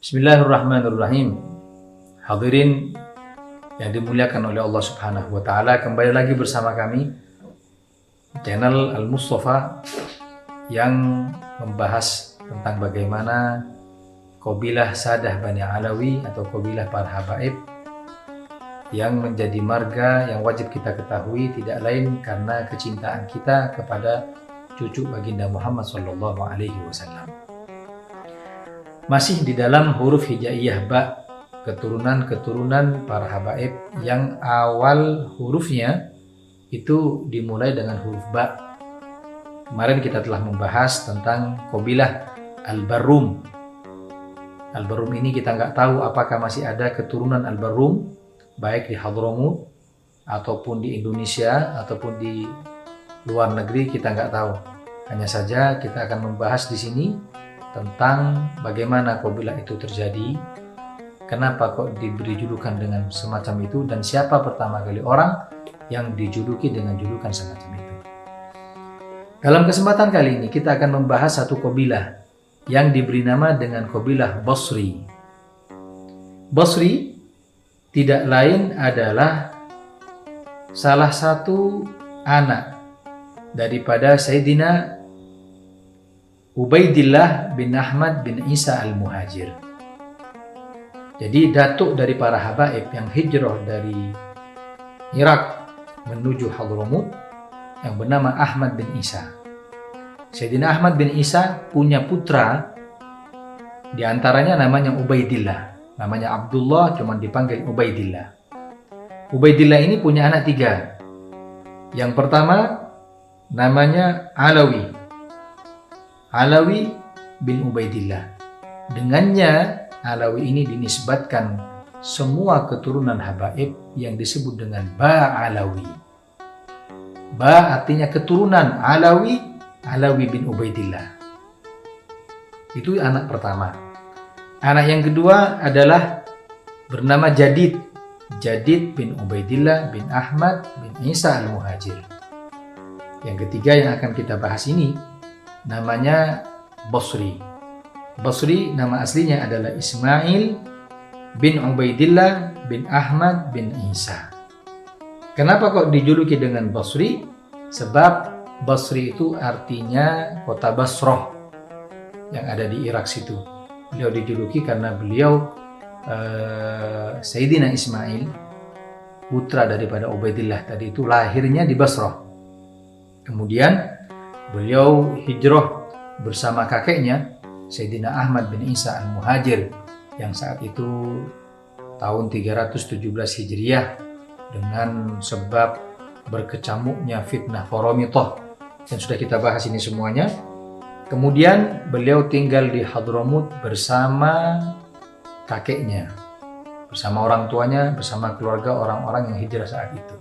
Bismillahirrahmanirrahim. Hadirin yang dimuliakan oleh Allah Subhanahu wa taala, kembali lagi bersama kami channel Al Mustafa yang membahas tentang bagaimana Qabilah Sadah Bani Alawi atau Qabilah para habaib yang menjadi marga yang wajib kita ketahui tidak lain karena kecintaan kita kepada cucu baginda Muhammad SAW. Masih di dalam huruf hijaiyah ba, keturunan-keturunan para habaib yang awal hurufnya itu dimulai dengan huruf ba. Kemarin kita telah membahas tentang Qabilah Al-Barrum. Al-Barrum ini kita nggak tahu apakah masih ada keturunan Al-Barrum baik di Hadramut ataupun di Indonesia ataupun di luar negeri, kita nggak tahu. Hanya saja kita akan membahas di sini tentang bagaimana Qabilah itu terjadi, kenapa kok diberi julukan dengan semacam itu, dan siapa pertama kali orang yang dijuluki dengan julukan semacam itu. Dalam kesempatan kali ini kita akan membahas satu Qabilah yang diberi nama dengan Qabilah Basri. Basri tidak lain adalah salah satu anak daripada Sayyidina Ubaidillah bin Ahmad bin Isa Al-Muhajir. Jadi datuk dari para habaib yang hijrah dari Irak menuju Hadramut yang bernama Ahmad bin Isa. Sayyidina Ahmad bin Isa punya putra, diantaranya namanya Ubaidillah. Namanya Abdullah, cuman dipanggil Ubaidillah. Ubaidillah ini punya anak 3. Yang pertama namanya Alawi bin Ubaidillah. Dengannya Alawi ini dinisbatkan semua keturunan habaib yang disebut dengan Ba Alawi. Ba artinya keturunan Alawi bin Ubaidillah. Itu anak pertama. Anak yang kedua adalah bernama Jadid bin Ubaidillah bin Ahmad bin Isa Al-Muhajir. Yang ketiga yang akan kita bahas ini namanya Basri. Basri nama aslinya adalah Ismail bin Ubaidillah bin Ahmad bin Isa. Kenapa kok dijuluki dengan Basri? Sebab Basri itu artinya kota Basrah yang ada di Irak situ. Beliau dijuluki karena beliau Sayyidina Ismail, putra daripada Ubaidillah tadi itu, lahirnya di Basrah. Kemudian beliau hijrah bersama kakeknya Sayyidina Ahmad bin Isa Al-Muhajir yang saat itu tahun 317 Hijriah dengan sebab berkecamuknya fitnah Qaramitah yang sudah kita bahas ini semuanya. Kemudian beliau tinggal di Hadramut bersama kakeknya, bersama orang tuanya, bersama keluarga orang-orang yang hijrah saat itu.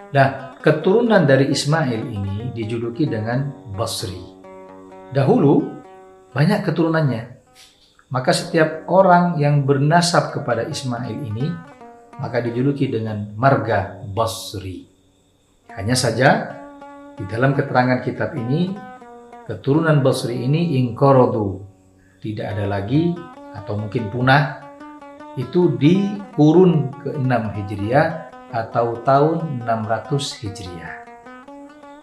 Nah, keturunan dari Ismail ini dijuluki dengan Basri. Dahulu banyak keturunannya. Maka setiap orang yang bernasab kepada Ismail ini maka dijuluki dengan marga Basri. Hanya saja di dalam keterangan kitab ini keturunan Basri ini inqaradu, tidak ada lagi atau mungkin punah. Itu di kurun ke-6 Hijriah atau tahun 600 Hijriah.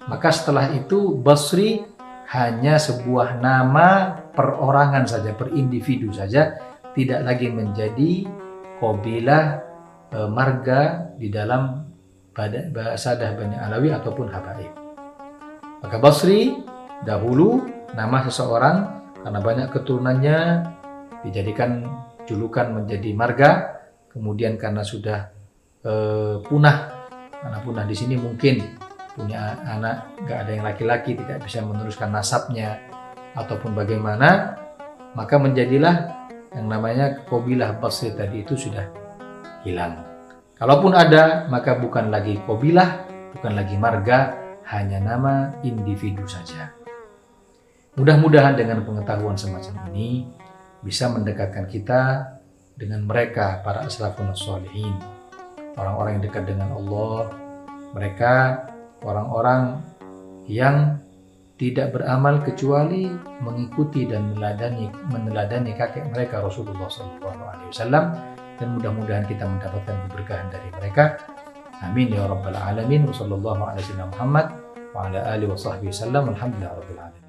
Maka setelah itu Basri hanya sebuah nama perorangan saja, per individu saja, tidak lagi menjadi Qabilah marga di dalam Sadah Bani Alawi ataupun habaib. Maka Basri dahulu nama seseorang karena banyak keturunannya dijadikan julukan menjadi marga. Kemudian karena sudah punah, karena punah di sini mungkin punya anak nggak ada yang laki-laki, tidak bisa meneruskan nasabnya ataupun bagaimana, maka menjadilah yang namanya Qabilah Basri tadi itu sudah hilang. Kalaupun ada, maka bukan lagi Qabilah, bukan lagi marga, hanya nama individu saja. Mudah-mudahan dengan pengetahuan semacam ini bisa mendekatkan kita dengan mereka, para aslafun sholihin, orang-orang yang dekat dengan Allah. Mereka orang-orang yang tidak beramal kecuali mengikuti dan meneladani kakek mereka Rasulullah SAW, dan mudah-mudahan kita mendapatkan keberkahan dari mereka. Amin ya rabbal alamin. Wassallallahu ala sayyidina Muhammad wa ala alihi wa sahbihi wasallam. Alhamdulillah rabbil alamin.